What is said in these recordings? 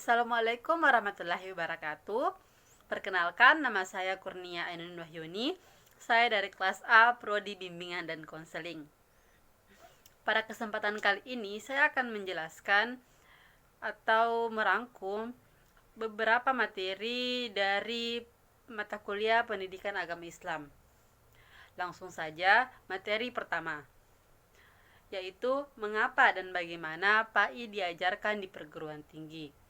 Assalamualaikum warahmatullahi wabarakatuh. Perkenalkan, nama saya Kurnia Ainun Wahyuni. Saya dari kelas A, Prodi Bimbingan dan Konseling. Pada kesempatan kali ini, saya akan menjelaskan atau merangkum beberapa materi dari mata kuliah Pendidikan Agama Islam. Langsung saja, materi pertama, yaitu mengapa dan bagaimana PAI diajarkan di perguruan tinggi.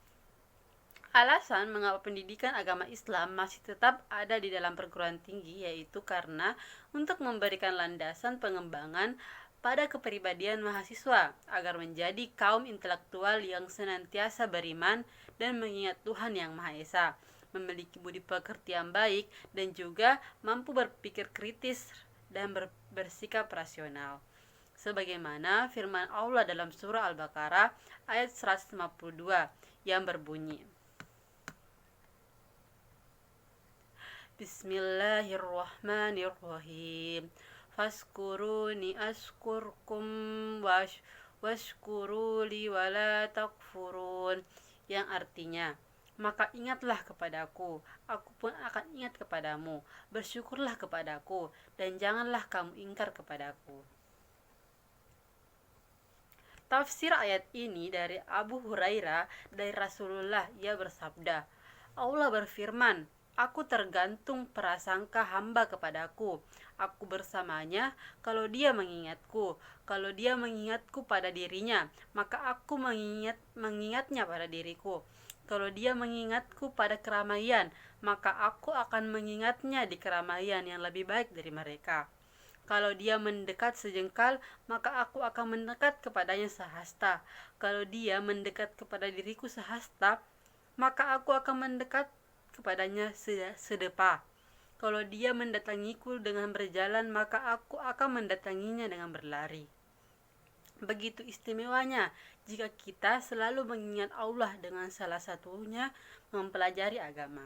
Alasan mengapa pendidikan agama Islam masih tetap ada di dalam perguruan tinggi yaitu karena untuk memberikan landasan pengembangan pada kepribadian mahasiswa agar menjadi kaum intelektual yang senantiasa beriman dan mengingat Tuhan Yang Maha Esa, memiliki budi pekerti yang baik dan juga mampu berpikir kritis dan bersikap rasional. Sebagaimana firman Allah dalam surah Al-Baqarah ayat 152 yang berbunyi, Bismillahirrahmanirrahim. Faskuruni askurkum washkuruli wala takfurun. Yang artinya, maka ingatlah kepadaku, aku pun akan ingat kepadamu. Bersyukurlah kepadaku, dan janganlah kamu ingkar kepadaku. Tafsir ayat ini dari Abu Hurairah dari Rasulullah, ia bersabda, Allah berfirman, aku tergantung prasangka hamba kepadaku. Aku bersamanya kalau dia mengingatku. Kalau dia mengingatku pada dirinya, maka aku mengingatnya pada diriku. Kalau dia mengingatku pada keramaian, maka aku akan mengingatnya di keramaian yang lebih baik dari mereka. Kalau dia mendekat sejengkal, maka aku akan mendekat kepadanya sehasta. Kalau dia mendekat kepada diriku sehasta, maka aku akan mendekat kepadanya sedepa. Kalau dia mendatangiku dengan berjalan, maka aku akan mendatanginya dengan berlari. Begitu istimewanya jika kita selalu mengingat Allah dengan salah satunya mempelajari agama.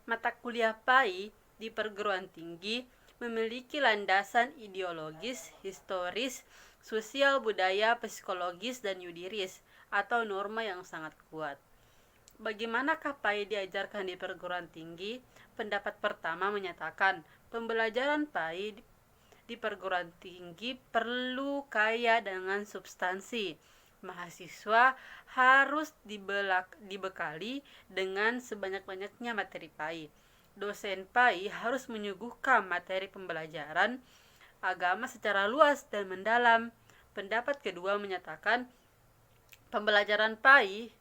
Mata kuliah PAI di perguruan tinggi memiliki landasan ideologis, historis, sosial, budaya, psikologis, dan yudiris atau norma yang sangat kuat. Bagaimanakah PAI diajarkan di perguruan tinggi? Pendapat pertama menyatakan pembelajaran PAI di perguruan tinggi perlu kaya dengan substansi. Mahasiswa harus dibekali dengan sebanyak-banyaknya materi PAI. Dosen PAI harus menyuguhkan materi pembelajaran agama secara luas dan mendalam. Pendapat kedua menyatakan pembelajaran PAI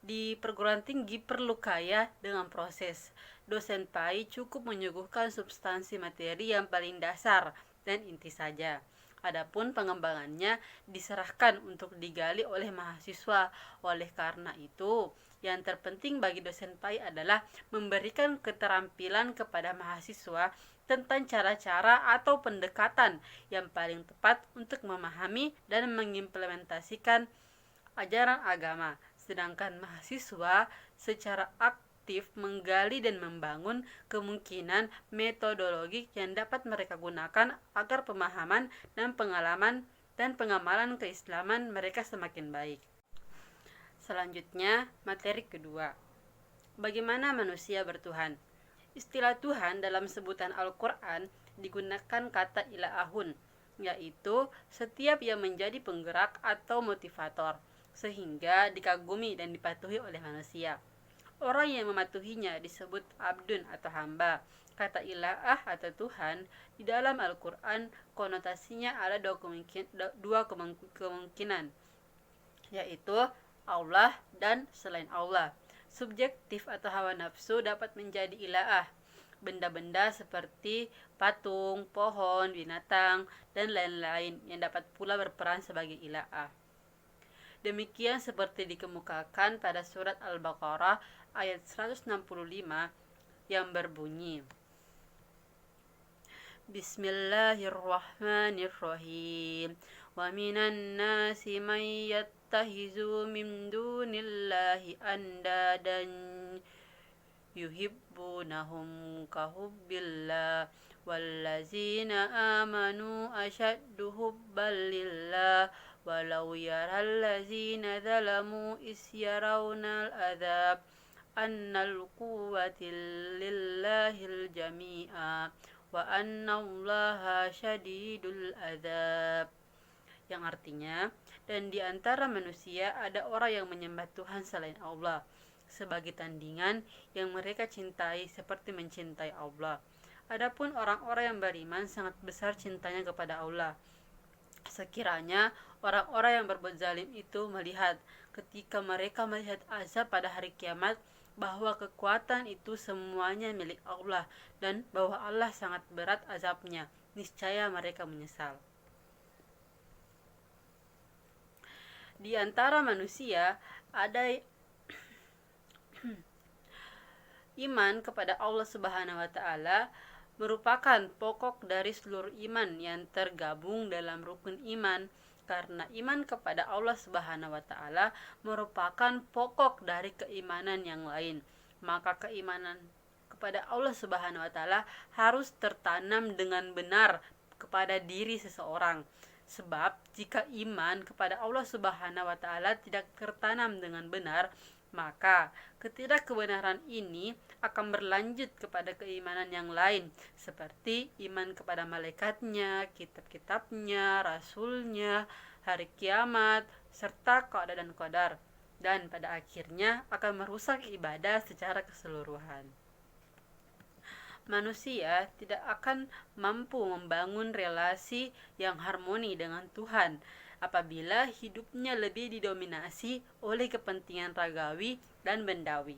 di perguruan tinggi perlu kaya dengan proses. Dosen PAI cukup menyuguhkan substansi materi yang paling dasar dan inti saja. Adapun pengembangannya diserahkan untuk digali oleh mahasiswa. Oleh karena itu, yang terpenting bagi dosen PAI adalah memberikan keterampilan kepada mahasiswa tentang cara-cara atau pendekatan yang paling tepat untuk memahami dan mengimplementasikan ajaran agama, sedangkan mahasiswa secara aktif menggali dan membangun kemungkinan metodologi yang dapat mereka gunakan agar pemahaman dan pengalaman dan pengamalan keislaman mereka semakin baik. Selanjutnya, materi kedua. Bagaimana manusia bertuhan? Istilah Tuhan dalam sebutan Al-Quran digunakan kata ilahun, yaitu setiap yang menjadi penggerak atau motivator, sehingga dikagumi dan dipatuhi oleh manusia. Orang yang mematuhinya disebut abdun atau hamba. Kata ilah atau Tuhan di dalam Al-Quran konotasinya ada dua kemungkinan, yaitu Allah dan selain Allah. Subjektif atau hawa nafsu dapat menjadi ilah. Benda-benda seperti patung, pohon, binatang, dan lain-lain yang dapat pula berperan sebagai ilah. Demikian seperti dikemukakan pada surat Al-Baqarah ayat 165 yang berbunyi, Bismillahirrahmanirrahim. Wa minan nasi man yattahizu min dunillahi andadan yuhibbunahum kahubbillah wallazina amanu ashaddu hubban lillah walau yaral ladzina zalamu is yarawnal adzab annal quwwata lillahil jami'a wa annallaha syadidul adzab, yang artinya, dan di antara manusia ada orang yang menyembah Tuhan selain Allah sebagai tandingan yang mereka cintai seperti mencintai Allah. Adapun orang-orang yang beriman sangat besar cintanya kepada Allah. Sekiranya orang-orang yang berbuat zalim itu melihat ketika mereka melihat azab pada hari kiamat bahwa kekuatan itu semuanya milik Allah dan bahwa Allah sangat berat azabnya, niscaya mereka menyesal. Di antara manusia ada iman kepada Allah Subhanahu wa taala merupakan pokok dari seluruh iman yang tergabung dalam rukun iman, karena iman kepada Allah Subhanahu wa taala merupakan pokok dari keimanan yang lain. Maka keimanan kepada Allah Subhanahu wa taala harus tertanam dengan benar kepada diri seseorang. Sebab jika iman kepada Allah Subhanahu wa taala tidak tertanam dengan benar, maka ketidakkebenaran ini akan berlanjut kepada keimanan yang lain, seperti iman kepada malaikatnya, kitab-kitabnya, rasulnya, hari kiamat, serta qada dan qadar, dan pada akhirnya akan merusak ibadah secara keseluruhan. Manusia tidak akan mampu membangun relasi yang harmoni dengan Tuhan apabila hidupnya lebih didominasi oleh kepentingan ragawi dan bendawi.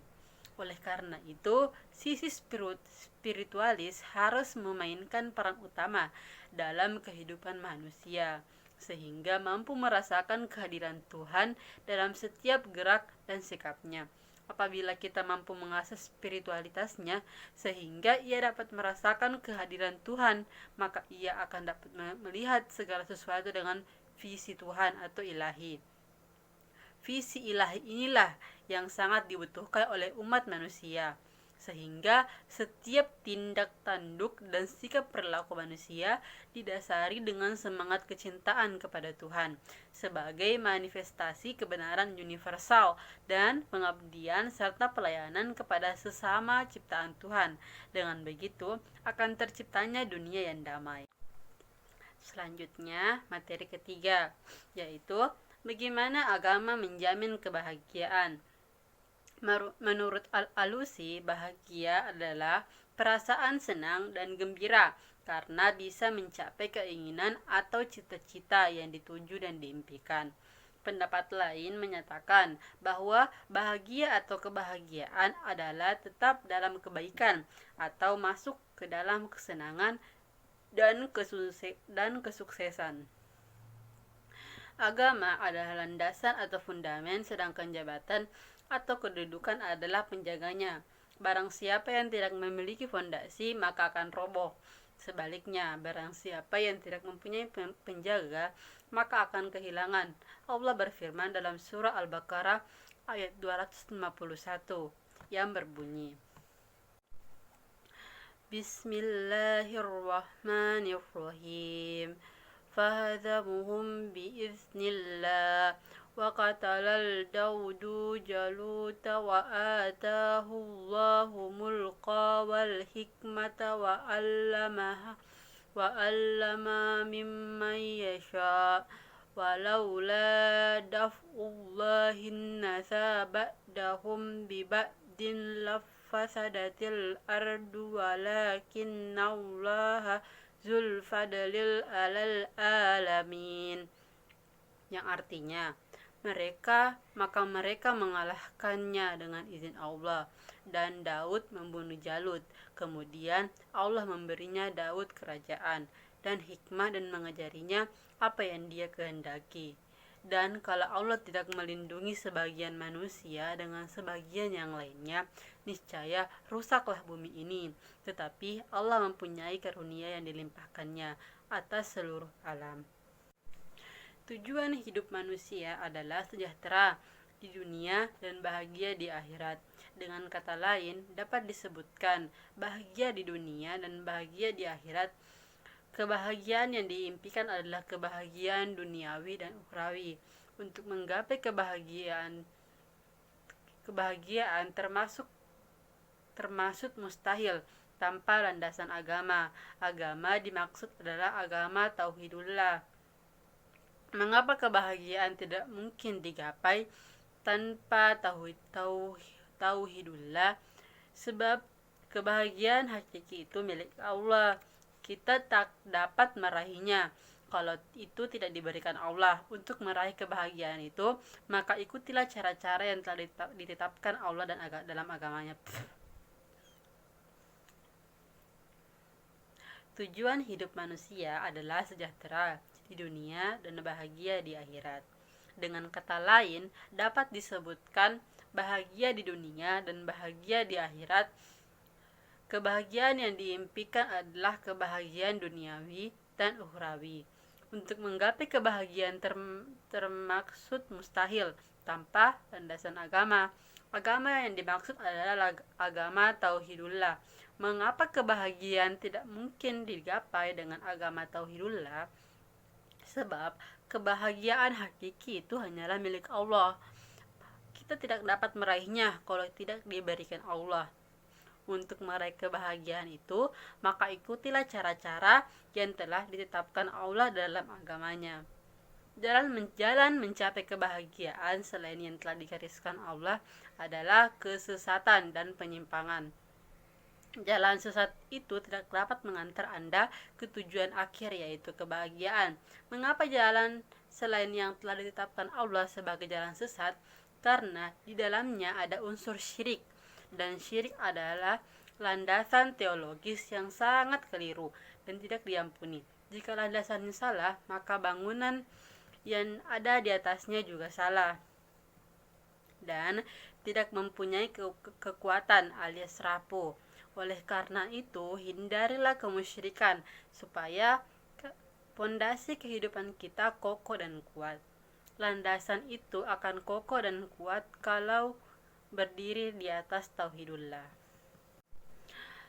Oleh karena itu, sisi spiritualis harus memainkan peran utama dalam kehidupan manusia, sehingga mampu merasakan kehadiran Tuhan dalam setiap gerak dan sikapnya. Apabila kita mampu mengasah spiritualitasnya sehingga ia dapat merasakan kehadiran Tuhan, maka ia akan dapat melihat segala sesuatu dengan visi Tuhan atau ilahi. Visi ilahi inilah yang sangat dibutuhkan oleh umat manusia, sehingga setiap tindak tanduk dan sikap perilaku manusia didasari dengan semangat kecintaan kepada Tuhan sebagai manifestasi kebenaran universal dan pengabdian serta pelayanan kepada sesama ciptaan Tuhan. Dengan begitu akan terciptanya dunia yang damai. Selanjutnya, materi ketiga, yaitu bagaimana agama menjamin kebahagiaan. Menurut Al-Alusi, bahagia adalah perasaan senang dan gembira karena bisa mencapai keinginan atau cita-cita yang dituju dan diimpikan. Pendapat lain menyatakan bahwa bahagia atau kebahagiaan adalah tetap dalam kebaikan atau masuk ke dalam kesenangan dan kesuksesan. Agama adalah landasan atau fundamen, sedangkan jabatan atau kedudukan adalah penjaganya. Barang siapa yang tidak memiliki fondasi maka akan roboh. Sebaliknya, barang siapa yang tidak mempunyai penjaga maka akan kehilangan. Allah berfirman dalam surah Al-Baqarah ayat 251 yang berbunyi, Bismillahirrahmanirrahim. Fahadamuhum biiznillah wa qatalal daudu jaluta wa atahu Allahu mulqa wal hikmata wa allama mimman yasha walaula daf'ullahin nasa ba'dahum biba'din fasadatil ardu walakinallaha zul fadlil alal alamin, yang artinya mereka mengalahkannya dengan izin Allah, dan Daud membunuh Jalut. Kemudian Allah memberinya Daud kerajaan dan hikmah dan mengajarinya apa yang dia kehendaki. Dan kalau Allah tidak melindungi sebagian manusia dengan sebagian yang lainnya, niscaya rusaklah bumi ini. Tetapi Allah mempunyai karunia yang dilimpahkannya atas seluruh alam. Tujuan hidup manusia adalah sejahtera di dunia dan bahagia di akhirat. Dengan kata lain, dapat disebutkan bahagia di dunia dan bahagia di akhirat Kebahagiaan yang diimpikan adalah kebahagiaan duniawi dan ukhrawi. Untuk menggapai kebahagiaan termasuk mustahil tanpa landasan agama. Agama dimaksud adalah agama tauhidullah. Mengapa kebahagiaan tidak mungkin digapai tanpa tauhidullah? Sebab kebahagiaan hakiki itu milik Allah. Kita tak dapat meraihnya kalau itu tidak diberikan Allah. Untuk meraih kebahagiaan itu, maka ikutilah cara-cara yang telah ditetapkan Allah dan dalam agamanya. Tujuan hidup manusia adalah sejahtera di dunia dan bahagia di akhirat. Dengan kata lain, dapat disebutkan bahagia di dunia dan bahagia di akhirat. Kebahagiaan yang diimpikan adalah kebahagiaan duniawi dan ukhrawi. Untuk menggapai kebahagiaan termaksud mustahil tanpa landasan agama. Agama yang dimaksud adalah agama tauhidullah. Mengapa kebahagiaan tidak mungkin digapai dengan agama tauhidullah? Sebab kebahagiaan hakiki itu hanyalah milik Allah. Kita tidak dapat meraihnya kalau tidak diberikan Allah. Untuk meraih kebahagiaan itu, maka ikutilah cara-cara yang telah ditetapkan Allah dalam agamanya. Jalan mencapai kebahagiaan selain yang telah digariskan Allah adalah kesesatan dan penyimpangan. Jalan sesat itu tidak dapat mengantar Anda ke tujuan akhir, yaitu kebahagiaan. Mengapa jalan selain yang telah ditetapkan Allah sebagai jalan sesat? Karena di dalamnya ada unsur syirik, dan syirik adalah landasan teologis yang sangat keliru dan tidak diampuni. Jika landasannya salah, maka bangunan yang ada di atasnya juga salah dan tidak mempunyai kekuatan alias rapuh. Oleh karena itu, hindarilah kemusyrikan supaya pondasi kehidupan kita kokoh dan kuat. Landasan itu akan kokoh dan kuat kalau berdiri di atas tauhidullah.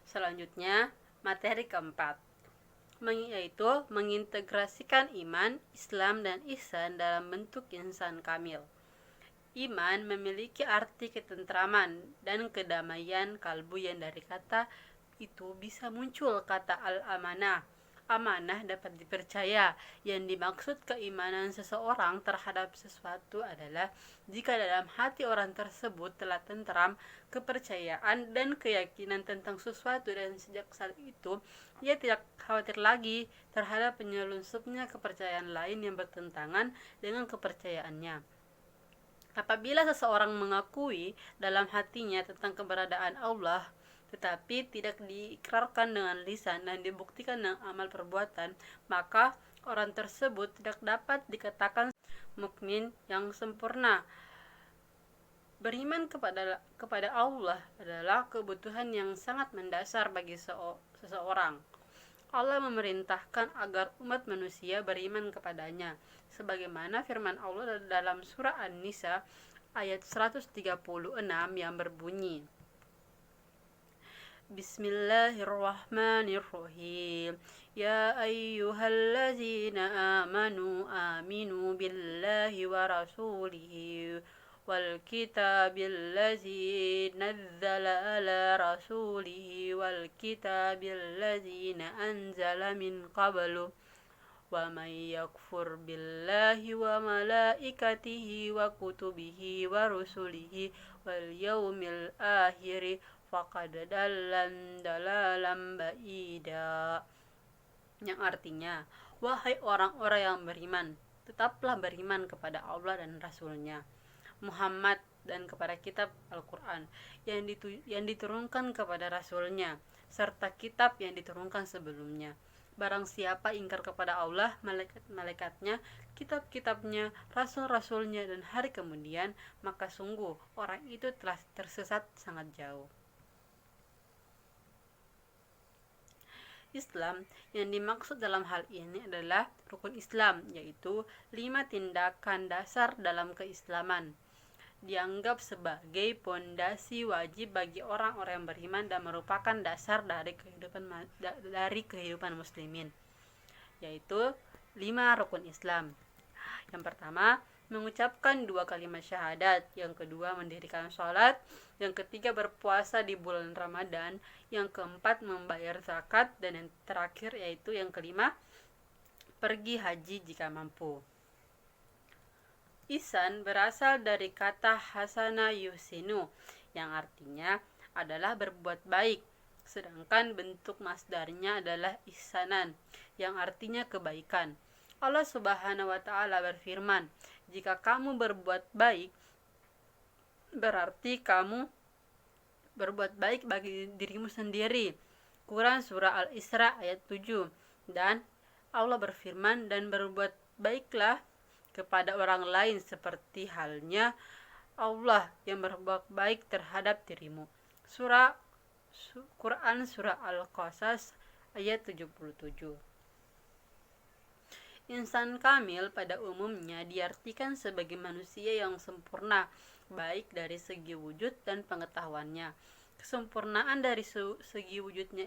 Selanjutnya, materi keempat, yaitu mengintegrasikan iman, Islam, dan ihsan dalam bentuk insan kamil. Iman memiliki arti ketentraman dan kedamaian kalbu yang dari kata itu bisa muncul kata al-amanah. Amanah dapat dipercaya. Yang dimaksud keimanan seseorang terhadap sesuatu adalah jika dalam hati orang tersebut telah tentram, kepercayaan dan keyakinan tentang sesuatu, dan sejak saat itu ia tidak khawatir lagi terhadap penyelusupnya kepercayaan lain yang bertentangan dengan kepercayaannya. Apabila seseorang mengakui dalam hatinya tentang keberadaan Allah, tetapi tidak diikrarkan dengan lisan dan dibuktikan dengan amal perbuatan, maka orang tersebut tidak dapat dikatakan mukmin yang sempurna. Beriman kepada Allah adalah kebutuhan yang sangat mendasar bagi seseorang. Allah memerintahkan agar umat manusia beriman kepadanya, sebagaimana firman Allah dalam surah An-Nisa ayat 136 yang berbunyi, Bismillahirrahmanirrahim. Ya ayyuhallazina amanu aminu billahi wa rasulihi wal kitabil ladzi nazzala ala rasulihi wal kitabil ladzi anzala min qablu wa may yakfur billahi wa malaikatihi wa kutubihi wa rusulihi wal yaumil akhir faqad dalalan ba'ida. Yang artinya, wahai orang-orang yang beriman, tetaplah beriman kepada Allah dan Rasul-Nya Muhammad dan kepada kitab Al-Quran yang diturunkan kepada Rasul-Nya serta kitab yang diturunkan sebelumnya. Barang siapa ingkar kepada Allah, malaikat-malaikatnya, kitab-kitabnya, rasul-rasulnya, dan hari kemudian, maka sungguh orang itu telah tersesat sangat jauh. Islam yang dimaksud dalam hal ini adalah rukun Islam, yaitu 5 tindakan dasar dalam keislaman. Dianggap sebagai pondasi wajib bagi orang-orang yang beriman dan merupakan dasar dari kehidupan muslimin. yaitu 5 rukun Islam. Yang pertama, mengucapkan 2 kalimat syahadat. Yang kedua, mendirikan sholat. Yang ketiga, berpuasa di bulan Ramadan. Yang keempat, membayar zakat. Dan yang terakhir yaitu yang kelima, pergi haji jika mampu. Ihsan berasal dari kata hasana yuhsinu, yang artinya adalah berbuat baik. Sedangkan bentuk masdarnya adalah ihsanan, yang artinya kebaikan. Allah Subhanahu wa Ta'ala berfirman, jika kamu berbuat baik, berarti kamu berbuat baik bagi dirimu sendiri. Quran surah Al-Isra ayat 7. Dan Allah berfirman, dan berbuat baiklah kepada orang lain seperti halnya Allah yang berbuat baik terhadap dirimu. Quran surah Al-Qasas ayat 77. Insan kamil pada umumnya diartikan sebagai manusia yang sempurna, baik dari segi wujud dan pengetahuannya. Kesempurnaan dari segi wujudnya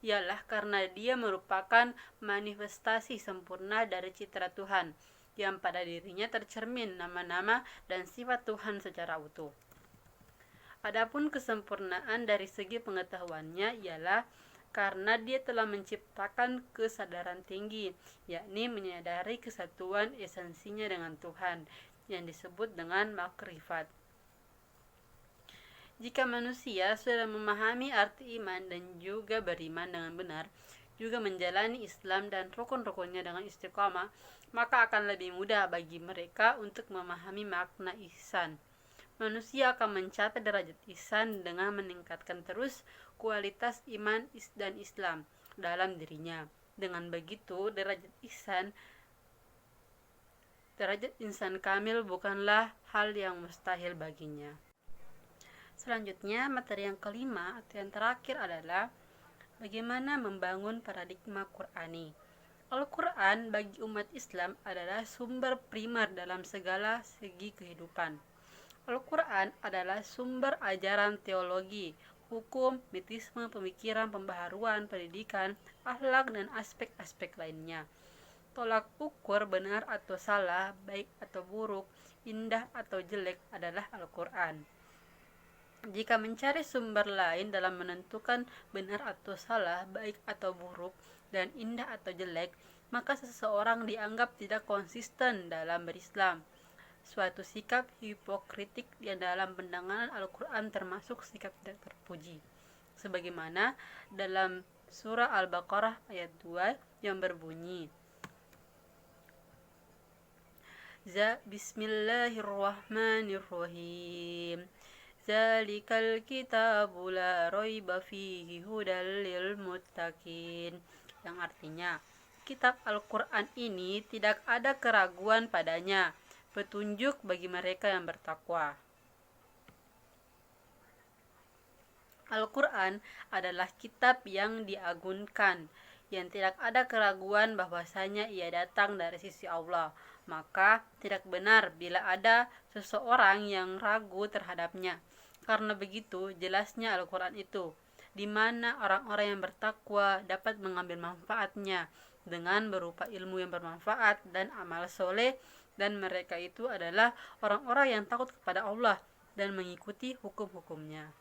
ialah karena dia merupakan manifestasi sempurna dari citra Tuhan, yang pada dirinya tercermin nama-nama dan sifat Tuhan secara utuh. Adapun kesempurnaan dari segi pengetahuannya ialah karena dia telah menciptakan kesadaran tinggi, yakni menyadari kesatuan esensinya dengan Tuhan, yang disebut dengan makrifat. Jika manusia sudah memahami arti iman dan juga beriman dengan benar, juga menjalani Islam dan rukun-rukunnya dengan istiqamah, maka akan lebih mudah bagi mereka untuk memahami makna ihsan. Manusia akan mencapai derajat ihsan dengan meningkatkan terus kualitas iman dan Islam dalam dirinya. Dengan begitu, derajat insan kamil bukanlah hal yang mustahil baginya. Selanjutnya, materi yang kelima atau yang terakhir adalah bagaimana membangun paradigma Qur'ani. Al-Quran bagi umat Islam adalah sumber primer dalam segala segi kehidupan. Al-Quran adalah sumber ajaran teologi, hukum, mitisme, pemikiran, pembaharuan, pendidikan, akhlak, dan aspek-aspek lainnya. Tolak ukur benar atau salah, baik atau buruk, indah atau jelek adalah Al-Quran. Jika mencari sumber lain dalam menentukan benar atau salah, baik atau buruk, dan indah atau jelek, maka seseorang dianggap tidak konsisten dalam berislam. Suatu sikap hipokritik yang dalam pandangan Al-Quran termasuk sikap tidak terpuji. Sebagaimana dalam surah Al-Baqarah ayat 2 yang berbunyi, Bismillahirrahmanirrahim. Zalikal kitabu la raiba fihi hudal lil muttaqin. Yang artinya, kitab Al-Quran ini tidak ada keraguan padanya, petunjuk bagi mereka yang bertakwa. Al-Quran adalah kitab yang diagunkan, yang tidak ada keraguan bahwasanya ia datang dari sisi Allah. Maka tidak benar bila ada seseorang yang ragu terhadapnya. Karena begitu jelasnya Al-Quran itu, di mana orang-orang yang bertakwa dapat mengambil manfaatnya dengan berupa ilmu yang bermanfaat dan amal soleh, dan mereka itu adalah orang-orang yang takut kepada Allah dan mengikuti hukum-hukumnya.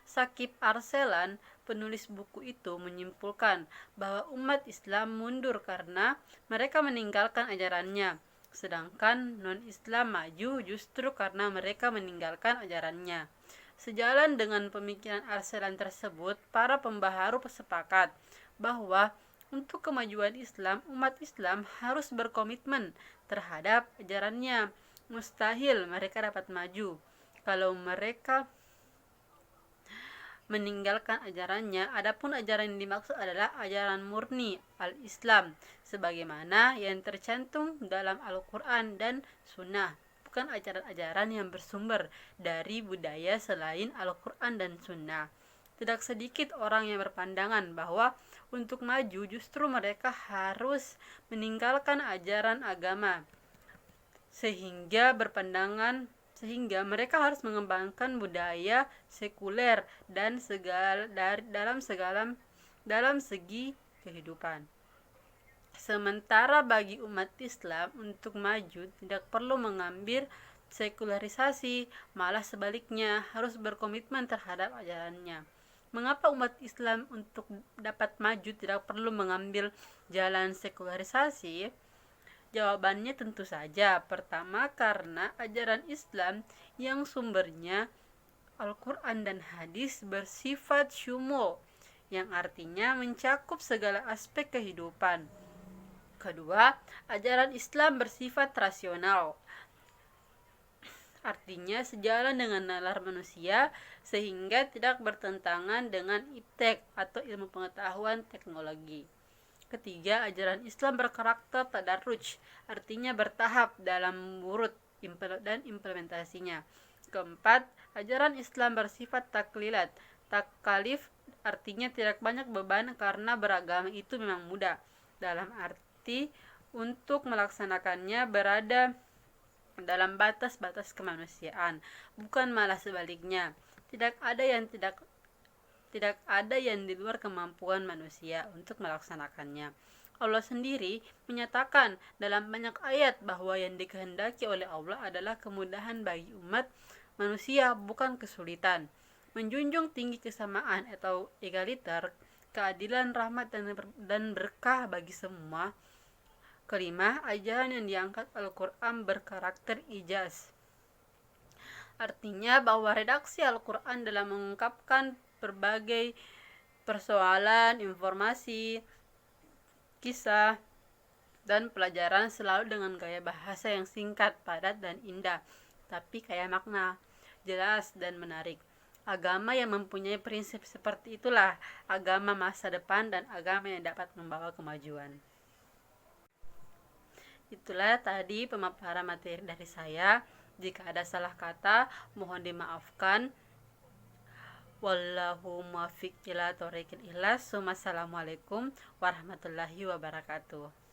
Shakib Arselan, penulis buku itu, menyimpulkan bahwa umat Islam mundur karena mereka meninggalkan ajarannya, sedangkan non-Islam maju justru karena mereka meninggalkan ajarannya. Sejalan dengan pemikiran Arselan tersebut, para pembaharu sepakat bahwa untuk kemajuan Islam, umat Islam harus berkomitmen terhadap ajarannya. Mustahil mereka dapat maju kalau mereka meninggalkan ajarannya. Adapun ajaran yang dimaksud adalah ajaran murni al-Islam, sebagaimana yang tercantum dalam Al-Quran dan Sunnah, bukan ajaran-ajaran yang bersumber dari budaya selain Al-Quran dan Sunnah. Tidak sedikit orang yang berpandangan bahwa untuk maju justru mereka harus meninggalkan ajaran agama, sehingga mereka harus mengembangkan budaya sekuler dan dalam segi kehidupan. Sementara bagi umat Islam untuk maju tidak perlu mengambil sekularisasi, malah sebaliknya harus berkomitmen terhadap ajarannya. Mengapa umat Islam untuk dapat maju tidak perlu mengambil jalan sekularisasi? Jawabannya tentu saja. Pertama, karena ajaran Islam yang sumbernya Al-Quran dan hadis bersifat syumul, yang artinya mencakup segala aspek kehidupan. Kedua, ajaran Islam bersifat rasional, artinya sejalan dengan nalar manusia sehingga tidak bertentangan dengan iptek atau ilmu pengetahuan teknologi. Ketiga, ajaran Islam berkarakter tadarruj, artinya bertahap dalam urut dan implementasinya. Keempat, ajaran Islam bersifat taklilat. Takalif artinya tidak banyak beban karena beragama itu memang mudah. Dalam arti untuk melaksanakannya berada dalam batas-batas kemanusiaan, bukan malah sebaliknya. Tidak ada yang di luar kemampuan manusia untuk melaksanakannya. Allah sendiri menyatakan dalam banyak ayat bahwa yang dikehendaki oleh Allah adalah kemudahan bagi umat manusia, bukan kesulitan. Menjunjung tinggi kesamaan atau egaliter, keadilan, rahmat dan berkah bagi semua. Kelima, ajaran yang diangkat Al-Quran berkarakter ijaz. Artinya bahwa redaksi Al-Quran dalam mengungkapkan berbagai persoalan, informasi, kisah, dan pelajaran selalu dengan gaya bahasa yang singkat, padat, dan indah, tapi kaya makna, jelas, dan menarik. Agama yang mempunyai prinsip seperti itulah agama masa depan dan agama yang dapat membawa kemajuan. Itulah tadi pemaparan materi dari saya. Jika ada salah kata, mohon dimaafkan. Wallahu muwaffiq ila thoriqil ikhlas. Wassalamualaikum warahmatullahi wabarakatuh.